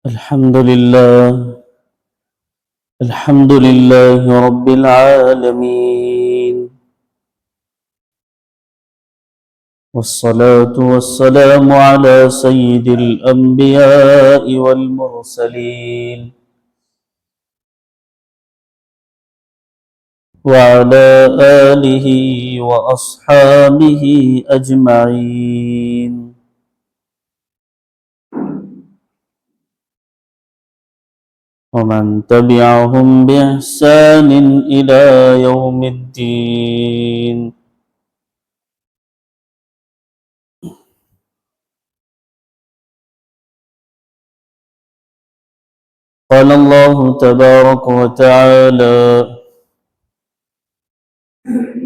الحمد لله رب العالمين، والصلاة والسلام على سيد الأنبياء والمرسلين وعلى آله وأصحابه أجمعين. ومن تبعهم بإحسان إلى يوم الدين. قال الله تبارك وتعالى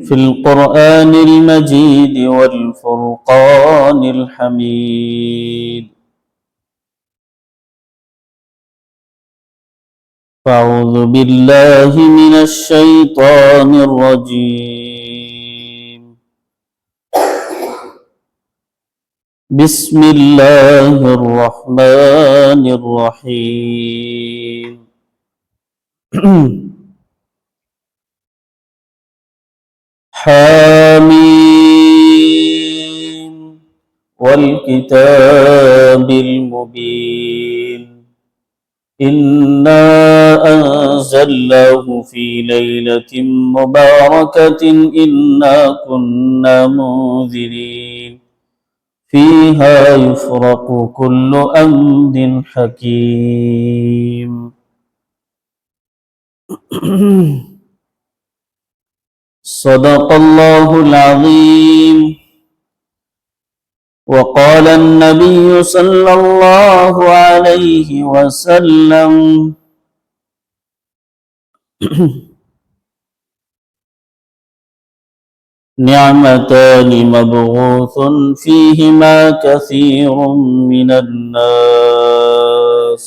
في القرآن المجيد والفرقان الحميد: أعوذ بالله من الشيطان الرجيم. بسم الله الرحمن الرحيم. حامين والكتاب المبين، إنا أنزلناه في ليلة مباركة إنا كنا منذرين فيها يفرق كل أمر حكيم. صدق الله العظيم. وقال النبي صلى الله عليه وسلم: نعمتان مبعوث فيهما كثير من الناس: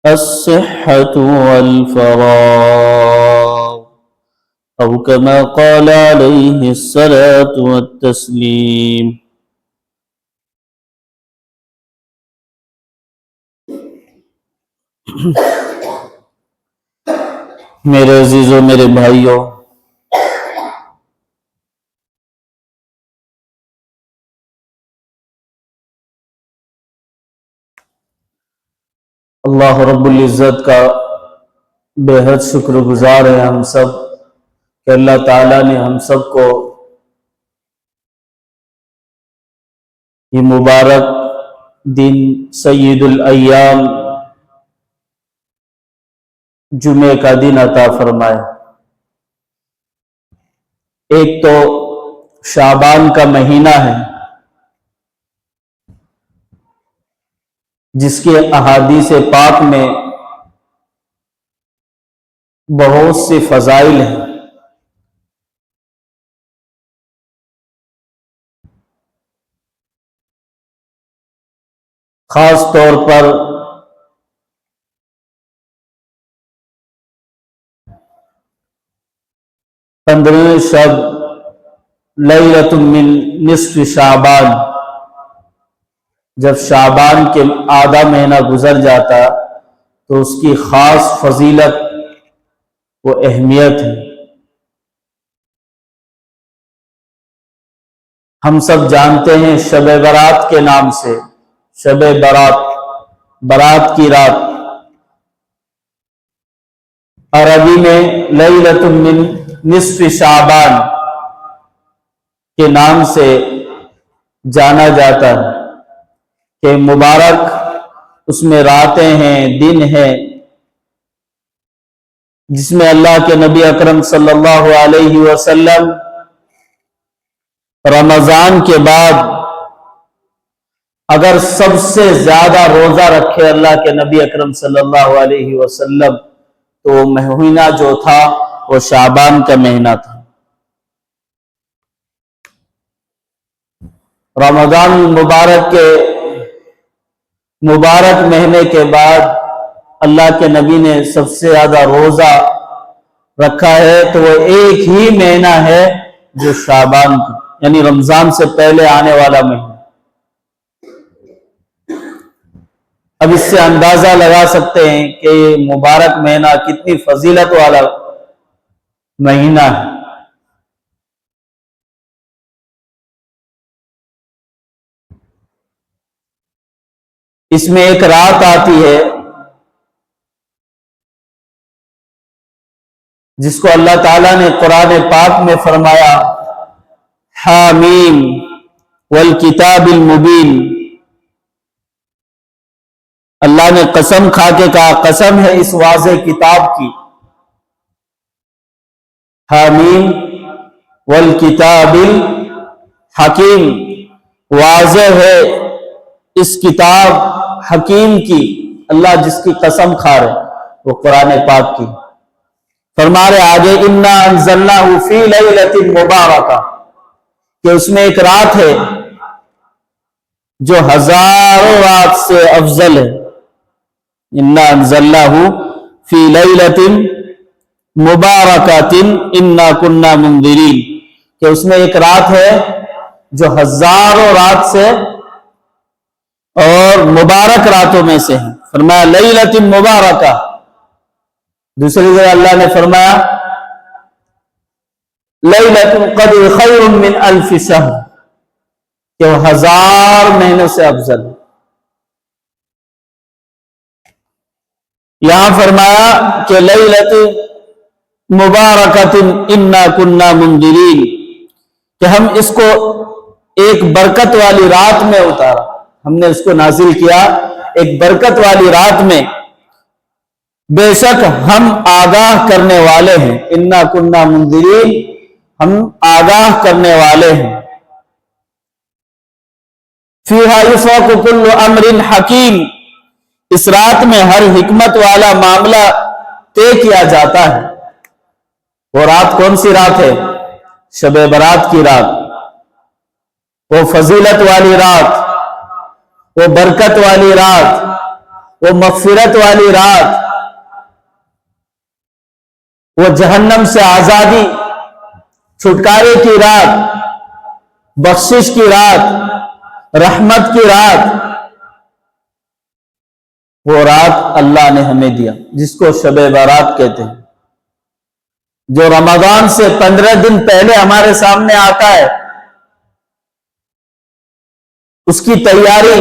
الصحة والفراغ، أو كما قال عليه الصلاة والتسليم. میرے عزیزوں، میرے بھائیوں، اللہ رب العزت کا بے حد شکر گزار ہیں ہم سب کہ اللہ تعالیٰ نے ہم سب کو یہ مبارک دن سید الایام جمعے کا دن عطا فرمایا۔ ایک تو شعبان کا مہینہ ہے جس کے احادیث پاک میں بہت سے فضائل ہیں۔ خاص طور پر پندرہویں شب لیلۃ من نصف شعبان، جب شعبان کے آدھا مہینہ گزر جاتا تو اس کی خاص فضیلت و اہمیت ہے۔ ہم سب جانتے ہیں شب برات کے نام سے، شب برات، برات کی رات، عربی میں لیلۃ من نصف شعبان کے نام سے جانا جاتا ہے کہ مبارک اس میں راتیں ہیں، دن ہیں، جس میں اللہ کے نبی اکرم صلی اللہ علیہ وسلم رمضان کے بعد اگر سب سے زیادہ روزہ رکھے اللہ کے نبی اکرم صلی اللہ علیہ وسلم تو مہینہ جو تھا وہ شعبان کا مہینہ تھا۔ رمضان مبارک کے مبارک مہینے کے بعد اللہ کے نبی نے سب سے زیادہ روزہ رکھا ہے تو وہ ایک ہی مہینہ ہے جو شعبان کا، یعنی رمضان سے پہلے آنے والا مہینہ۔ اب اس سے اندازہ لگا سکتے ہیں کہ یہ مبارک مہینہ کتنی فضیلت والا مہینہ ہے۔ اس میں ایک رات آتی ہے جس کو اللہ تعالیٰ نے قرآن پاک میں فرمایا حامیم والکتاب المبین۔ اللہ نے قسم کھا کے کہا قسم ہے اس واضح کتاب کی، حامیم والکتاب الحکیم، واضح ہے اس کتاب حکیم کی۔ اللہ جس کی قسم کھا رہے وہ قرآن پاک کی۔ فرما رہے آگے انا انزلناہ فی لیلۃ مبارکہ، کہ اس میں ایک رات ہے جو ہزاروں رات سے افضل ہے۔ انا انزلناہ فی لیلۃ مبارکۃ انا کنا منذرین، کہ اس میں ایک رات ہے جو ہزاروں رات سے اور مبارک راتوں میں سے ہے۔ فرمایا لیلۃ مبارکہ۔ دوسری جگہ اللہ نے فرمایا لیلۃ القدر خیر من الف شہر، کہ وہ 1000 مہینوں سے افضل ہے۔ یہاں فرمایا کہ لیلۃ مبارکۃ انا کنا منذرین، کہ ہم اس کو ایک برکت والی رات میں اتارا، ہم نے اس کو نازل کیا ایک برکت والی رات میں، بے شک ہم آگاہ کرنے والے ہیں۔ انا کنا منذرین، ہم آگاہ کرنے والے ہیں۔ فیہا یفرق کل امر حکیم، اس رات میں ہر حکمت والا معاملہ طے کیا جاتا ہے۔ وہ رات کون سی رات ہے؟ شب برات کی رات، وہ فضیلت والی رات، وہ برکت والی رات، وہ مغفرت والی رات، وہ جہنم سے آزادی چھٹکارے کی رات، بخشش کی رات، رحمت کی رات، وہ رات اللہ نے ہمیں دیا جس کو شب برات کہتے ہیں، جو رمضان سے 15 دن پہلے ہمارے سامنے آتا ہے۔ اس کی تیاری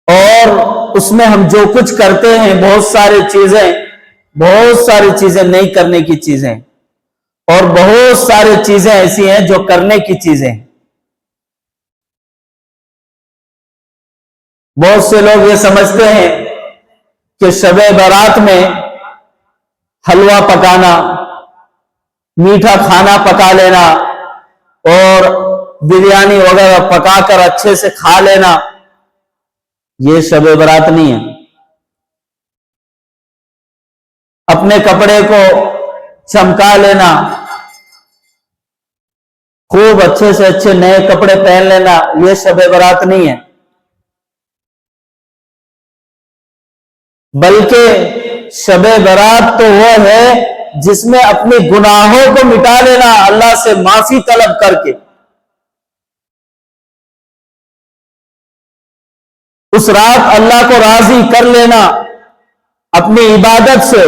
اور اس میں ہم جو کچھ کرتے ہیں، بہت ساری چیزیں نہیں کرنے کی چیزیں، اور بہت ساری چیزیں ایسی ہیں جو کرنے کی چیزیں۔ بہت سے لوگ یہ سمجھتے ہیں کہ شب برات میں حلوہ پکانا، میٹھا کھانا پکا لینا اور بریانی وغیرہ پکا کر اچھے سے کھا لینا، یہ شب برات نہیں ہے۔ اپنے کپڑے کو چمکا لینا، خوب اچھے سے اچھے نئے کپڑے پہن لینا، یہ شب برات نہیں ہے۔ بلکہ شب برات تو وہ ہے جس میں اپنے گناہوں کو مٹا لینا، اللہ سے معافی طلب کر کے، اس رات اللہ کو راضی کر لینا اپنی عبادت سے،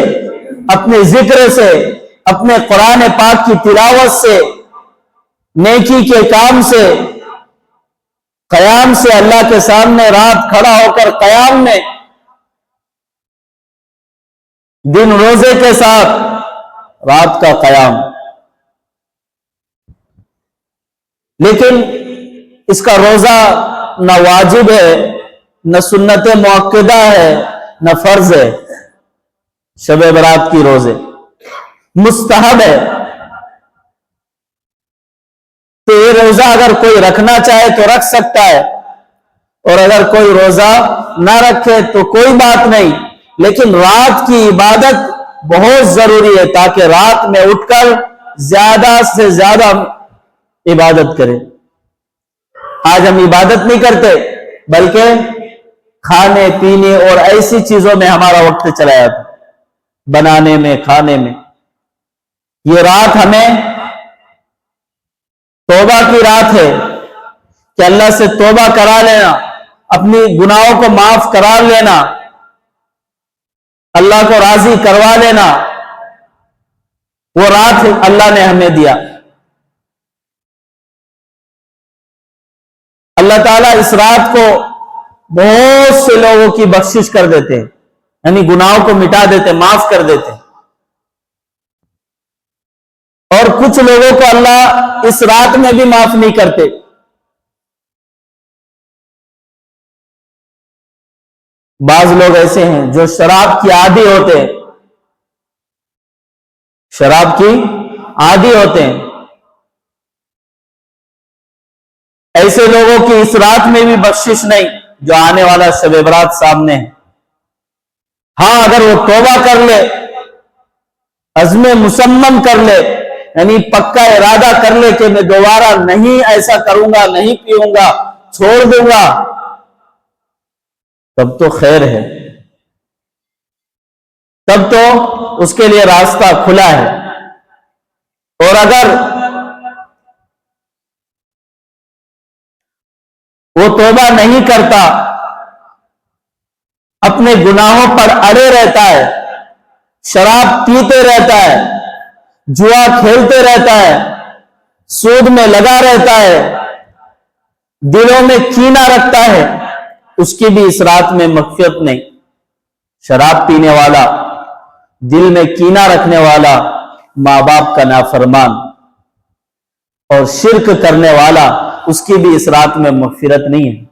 اپنے ذکر سے، اپنے قرآن پاک کی تلاوت سے، نیکی کے کام سے، قیام سے، اللہ کے سامنے رات کھڑا ہو کر قیام میں، دن روزے کے ساتھ رات کا قیام۔ لیکن اس کا روزہ نہ واجب ہے، نہ سنت مؤکدہ ہے، نہ فرض ہے۔ شب برات کی روزے مستحب ہے، تو یہ روزہ اگر کوئی رکھنا چاہے تو رکھ سکتا ہے، اور اگر کوئی روزہ نہ رکھے تو کوئی بات نہیں، لیکن رات کی عبادت بہت ضروری ہے تاکہ رات میں اٹھ کر زیادہ سے زیادہ عبادت کرے۔ آج ہم عبادت نہیں کرتے بلکہ کھانے پینے اور ایسی چیزوں میں ہمارا وقت چلا جاتا، بنانے میں، کھانے میں۔ یہ رات ہمیں توبہ کی رات ہے، کہ اللہ سے توبہ کرا لینا، اپنی گناہوں کو معاف کرا لینا، اللہ کو راضی کروا لینا، وہ رات اللہ نے ہمیں دیا۔ اللہ تعالیٰ اس رات کو بہت سے لوگوں کی بخشش کر دیتے ہیں، یعنی گناہوں کو مٹا دیتے، معاف کر دیتے، اور کچھ لوگوں کو اللہ اس رات میں بھی معاف نہیں کرتے۔ بعض لوگ ایسے ہیں جو شراب کی عادی ہوتے ہیں، شراب کی عادی ہوتے ہیں، ایسے لوگوں کی اس رات میں بھی بخشش نہیں جو آنے والا شب برات سامنے ہے۔ ہاں اگر وہ توبہ کر لے، عزم مصمم کر لے، یعنی پکا ارادہ کر لے کہ میں دوبارہ نہیں ایسا کروں گا، نہیں پیوں گا، چھوڑ دوں گا، تب تو خیر ہے، تب تو اس کے لیے راستہ کھلا ہے۔ اور اگر وہ توبہ نہیں کرتا، اپنے گناہوں پر اڑے رہتا ہے، شراب پیتے رہتا ہے، جوا کھیلتے رہتا ہے، سود میں لگا رہتا ہے، دلوں میں کینہ رکھتا ہے، اس کی بھی اس رات میں مغفرت نہیں۔ شراب پینے والا، دل میں کینہ رکھنے والا، ماں باپ کا نافرمان اور شرک کرنے والا، اس کی بھی اس رات میں مغفرت نہیں ہے۔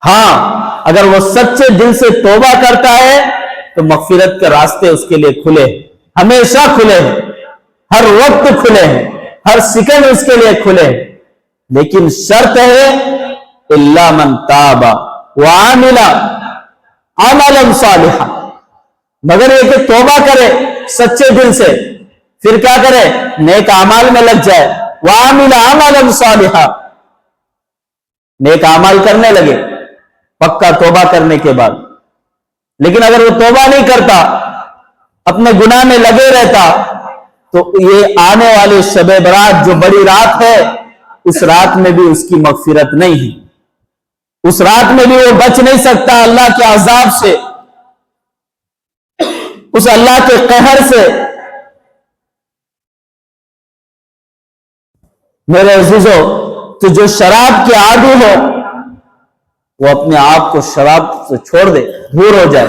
ہاں اگر وہ سچے دل سے توبہ کرتا ہے تو مغفرت کے راستے اس کے لیے کھلے ہیں، ہمیشہ کھلے ہیں، ہر وقت کھلے ہیں، ہر سیکنڈ اس کے لیے کھلے ہیں، لیکن شرط ہے الا من تاب وعمل عملا صالحا، مگر یہ کہ توبہ کرے سچے دل سے، پھر کیا کرے؟ نیک اعمال میں لگ جائے، وعمل عملا صالحا، نیک اعمال کرنے لگے پکا توبہ کرنے کے بعد۔ لیکن اگر وہ توبہ نہیں کرتا، اپنے گناہ میں لگے رہتا، تو یہ آنے والے شب برات جو بڑی رات ہے، اس رات میں بھی اس کی مغفرت نہیں ہے، اس رات میں بھی وہ بچ نہیں سکتا اللہ کے عذاب سے، اس اللہ کے قہر سے۔ میرے عزیزو، تو جو شراب کے عادی ہو وہ اپنے آپ کو شراب سے چھوڑ دے، دور ہو جائے۔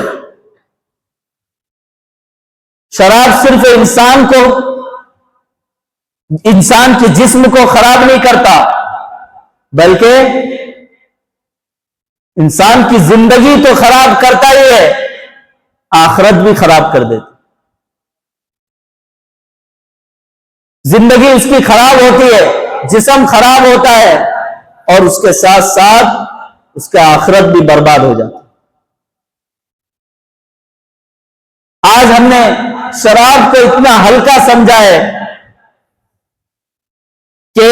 شراب صرف انسان کے جسم کو خراب نہیں کرتا، بلکہ انسان کی زندگی تو خراب کرتا ہی ہے، آخرت بھی خراب کر دیتا۔ زندگی اس کی خراب ہوتی ہے، جسم خراب ہوتا ہے، اور اس کے ساتھ ساتھ اس کا آخرت بھی برباد ہو جاتا۔ آج ہم نے شراب کو اتنا ہلکا سمجھا ہے کہ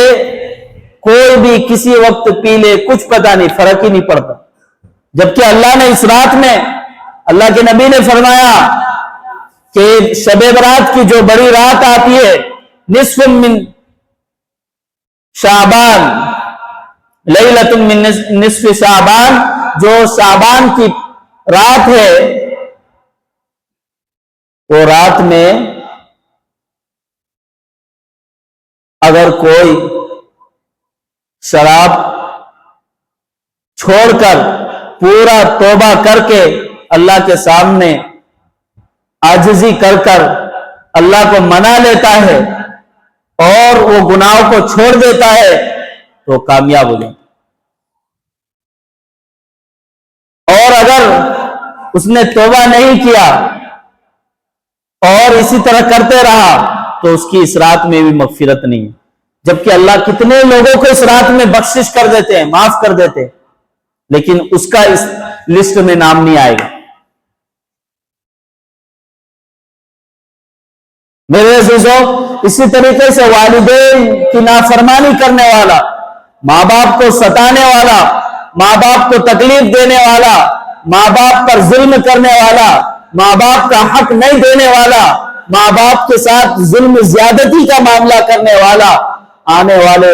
کوئی بھی کسی وقت پی لے، کچھ پتہ نہیں، فرق ہی نہیں پڑتا، جبکہ اللہ نے اس رات میں، اللہ کے نبی نے فرمایا کہ شب برات کی جو بڑی رات آتی ہے، نصف من شعبان، لیلۃ من نصف شعبان، جو شعبان کی رات ہے، وہ رات میں اگر کوئی شراب چھوڑ کر پورا توبہ کر کے اللہ کے سامنے عاجزی کر کر اللہ کو منا لیتا ہے اور وہ گناہوں کو چھوڑ دیتا ہے تو کامیاب ہو جائے۔ اور اگر اس نے توبہ نہیں کیا اور اسی طرح کرتے رہا تو اس کی اس رات میں بھی مغفرت نہیں ہے، جبکہ اللہ کتنے لوگوں کو اس رات میں بخشش کر دیتے ہیں، معاف کر دیتے ہیں، لیکن اس کا اس لسٹ میں نام نہیں آئے گا۔ میرے عزیزو، اسی طریقے سے والدین کی نافرمانی کرنے والا، ماں باپ کو ستانے والا، ماں باپ کو تکلیف دینے والا، ماں باپ پر ظلم کرنے والا، ماں باپ کا حق نہیں دینے والا، ماں باپ کے ساتھ ظلم زیادتی کا معاملہ کرنے والا، آنے والے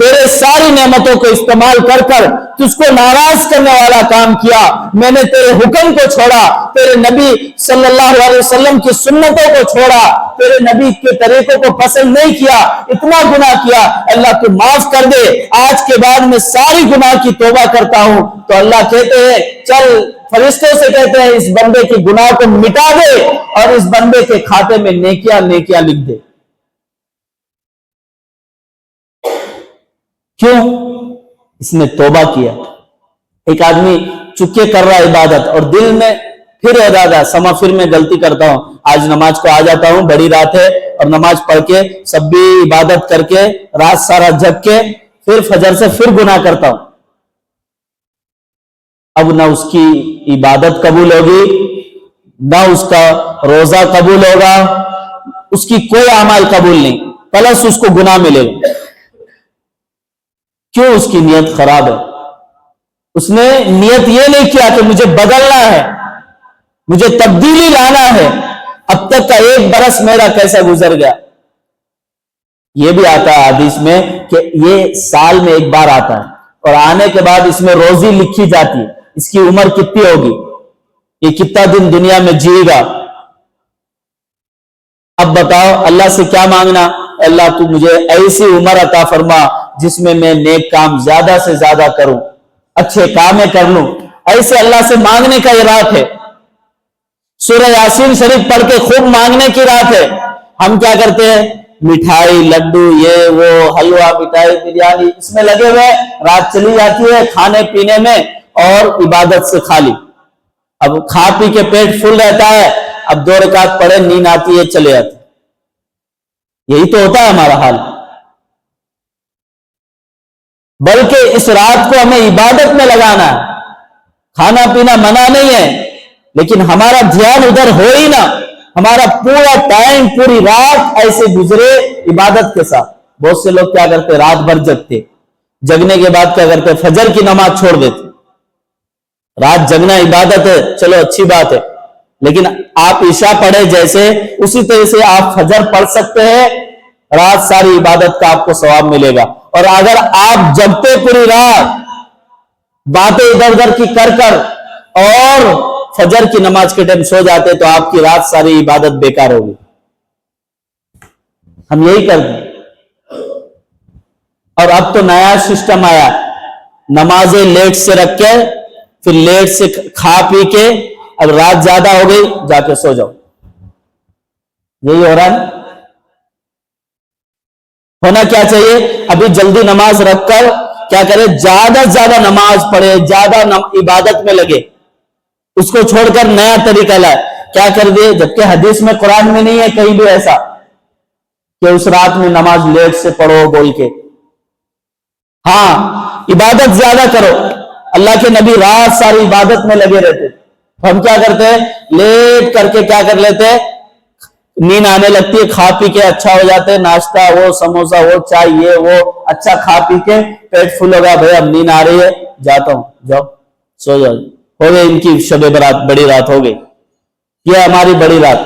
تیرے ساری نعمتوں کو استعمال کر کر تجھ کو ناراض کرنے والا کام کیا، میں نے تیرے حکم کو چھوڑا، تیرے نبی صلی اللہ علیہ وسلم کی سنتوں کو چھوڑا، تیرے نبی کے طریقوں کو پسند نہیں کیا، اتنا گناہ کیا، اللہ تو معاف کر دے، آج کے بعد میں ساری گناہ کی توبہ کرتا ہوں۔ تو اللہ کہتے ہیں چل، فرشتوں سے کہتے ہیں اس بندے کی گناہ کو مٹا دے اور اس بندے کے کھاتے میں نیکیاں لکھ دے۔ کیوں؟ اس نے توبہ کیا۔ ایک آدمی چکے کر رہا عبادت اور دل میں پھر ارادہ سما پھر میں غلطی کرتا ہوں، آج نماز کو آ جاتا ہوں، بڑی رات ہے اور نماز پڑھ کے سب بھی عبادت کر کے رات سارا جگ کے پھر فجر سے پھر گناہ کرتا ہوں۔ اب نہ اس کی عبادت قبول ہوگی، نہ اس کا روزہ قبول ہوگا، اس کی کوئی اعمال قبول نہیں، پلس اس کو گناہ ملے گا۔ کیوں؟ اس کی نیت خراب ہے۔ اس نے نیت یہ نہیں کیا کہ مجھے بدلنا ہے، مجھے تبدیلی لانا ہے، اب تک کا 1 برس میرا کیسا گزر گیا۔ یہ بھی آتا ہے حدیث میں کہ یہ سال میں 1 بار آتا ہے اور آنے کے بعد اس میں روزی لکھی جاتی ہے، اس کی عمر کتنی ہوگی، یہ کتنا دن دنیا میں جیے گا۔ اب بتاؤ اللہ سے کیا مانگنا؟ اللہ تو مجھے ایسی عمر عطا فرما جس میں میں نیک کام زیادہ سے زیادہ کروں، اچھے کامیں کر لوں۔ ایسے اللہ سے مانگنے کا یہ رات ہے۔ سورہ یاسین شریف پڑھ کے خوب مانگنے کی رات ہے۔ ہم کیا کرتے ہیں؟ مٹھائی، لڈو، یہ وہ، حلوہ، مٹھائی، بریانی، اس میں لگے ہوئے رات چلی جاتی ہے کھانے پینے میں اور عبادت سے خالی۔ اب کھا پی کے پیٹ فل رہتا ہے، اب 2 رکعت پڑھے، نیند آتی ہے، چلے جاتے۔ یہی تو ہوتا ہے ہمارا حال۔ بلکہ اس رات کو ہمیں عبادت میں لگانا ہے۔ کھانا پینا منع نہیں ہے، لیکن ہمارا دھیان ادھر ہو ہی نہ، ہمارا پورا ٹائم، پوری رات ایسے گزرے عبادت کے ساتھ۔ بہت سے لوگ کیا کرتے؟ رات بھر جگتے، جگنے کے بعد کیا کرتے؟ فجر کی نماز چھوڑ دیتے۔ رات جگنا عبادت ہے، چلو اچھی بات ہے، لیکن آپ عشاء پڑھے جیسے اسی طرح سے آپ فجر پڑھ سکتے ہیں، رات ساری عبادت کا آپ کو ثواب ملے گا۔ اور اگر آپ جگتے پوری رات باتیں ادھر ادھر کی کر کر اور فجر کی نماز کے ٹائم سو جاتے تو آپ کی رات ساری عبادت بیکار ہوگی۔ ہم یہی کرتے ہیں۔ اور اب تو نیا سسٹم آیا، نمازیں لیٹ سے رکھ کے پھر لیٹ سے کھا پی کے اب رات زیادہ ہو گئی جا کے سو جاؤ۔ یہی ہو رہا ہے۔ ہونا کیا چاہیے؟ ابھی جلدی نماز رکھ کر کیا کرے؟ زیادہ سے زیادہ نماز پڑھے، زیادہ عبادت میں لگے، اس کو چھوڑ کر نیا طریقہ لائے۔ کیا کر دے؟ جبکہ حدیث میں، قرآن میں نہیں ہے کہیں بھی ایسا کہ اس رات میں نماز لیٹ سے پڑھو بول کے۔ ہاں، عبادت زیادہ کرو۔ اللہ کے نبی رات ساری عبادت میں لگے رہتے، ہم کیا کرتے ہیں؟ لیٹ کر کے کیا کر لیتے ہیں؟ نیند آنے لگتی ہے، کھا پی کے اچھا ہو جاتے، ناشتہ وہ، سموسہ وہ، چائے یہ وہ، اچھا کھا پی کے پیٹ فل ہو گیا، بھائی اب نیند آ رہی ہے، جاتا ہوں، جاؤ سو جاؤ۔ ہو گئی ان کی شب برات، بڑی رات ہو گئی، یہ ہماری بڑی رات۔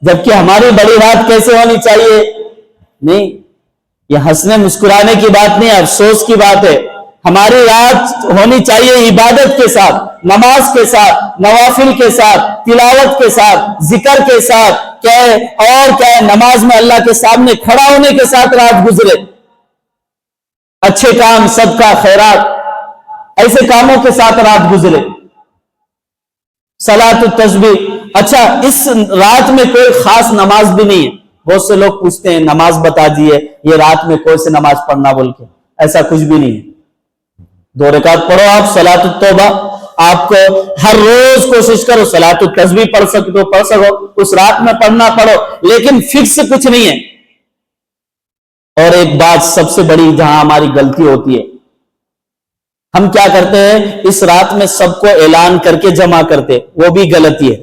جبکہ ہماری بڑی رات کیسے ہونی چاہیے؟ نہیں، یہ ہنسنے مسکرانے کی بات نہیں، افسوس کی بات ہے۔ ہماری رات ہونی چاہیے عبادت کے ساتھ، نماز کے ساتھ، نوافل کے ساتھ، تلاوت کے ساتھ، ذکر کے ساتھ، کیا ہے اور کیا ہے؟ نماز میں اللہ کے سامنے کھڑا ہونے کے ساتھ رات گزرے، اچھے کام، صدقہ، خیرات، ایسے کاموں کے ساتھ رات گزرے، صلاۃ التسبیح۔ اچھا، اس رات میں کوئی خاص نماز بھی نہیں ہے۔ بہت سے لوگ پوچھتے ہیں نماز بتا دیے، یہ رات میں کوئی سے نماز پڑھنا بول کے، ایسا کچھ بھی نہیں ہے۔ 2 رکعت پڑھو آپ صلاۃ التوبہ، آپ کو ہر روز کوشش کرو صلاۃ التسبیح پڑھ سکتے ہو پڑھ سکو، اس رات میں پڑھنا پڑھو، لیکن فکس کچھ نہیں ہے۔ اور ایک بات سب سے بڑی جہاں ہماری غلطی ہوتی ہے، ہم کیا کرتے ہیں؟ اس رات میں سب کو اعلان کر کے جمع کرتے، وہ بھی غلطی ہے۔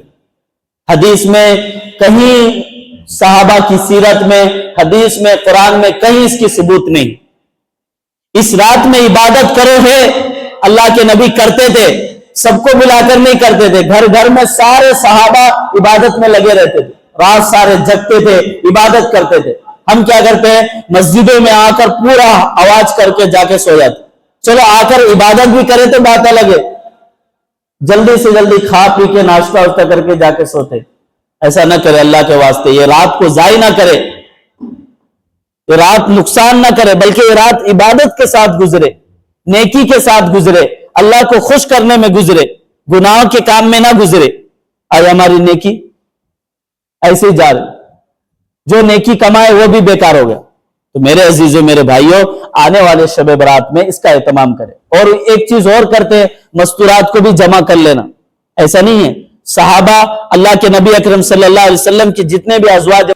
حدیث میں کہیں، صحابہ کی سیرت میں، حدیث میں، قرآن میں کہیں اس کی ثبوت نہیں۔ اس رات میں عبادت کرو ہے، اللہ کے نبی کرتے تھے، سب کو ملا کر نہیں کرتے تھے، گھر گھر میں سارے صحابہ عبادت میں لگے رہتے تھے، رات سارے جگتے تھے، عبادت کرتے تھے۔ ہم کیا کرتے ہیں مسجدوں میں آ کر پورا آواز کر کے جا کے سو جاتے، چلو آ کر عبادت بھی کرے تو بات الگ ہے، جلدی سے جلدی کھا پی کے ناشتہ واشتہ کر کے جا کے سوتے۔ ایسا نہ کرے اللہ کے واسطے، یہ رات کو ضائع نہ کرے، یہ رات نقصان نہ کرے، بلکہ یہ رات عبادت کے ساتھ گزرے، نیکی کے ساتھ گزرے، اللہ کو خوش کرنے میں گزرے، گناہوں کے کام میں نہ گزرے۔ آج ہماری نیکی ایسے ہی جا رہی، جو نیکی کمائے وہ بھی بیکار ہو گیا۔ تو میرے عزیزوں، میرے بھائیوں، آنے والے شب برات میں اس کا اہتمام کریں۔ اور ایک چیز اور کرتے ہیں، مستورات کو بھی جمع کر لینا۔ ایسا نہیں ہے، صحابہ اللہ کے نبی اکرم صلی اللہ علیہ وسلم کی جتنے بھی ازواج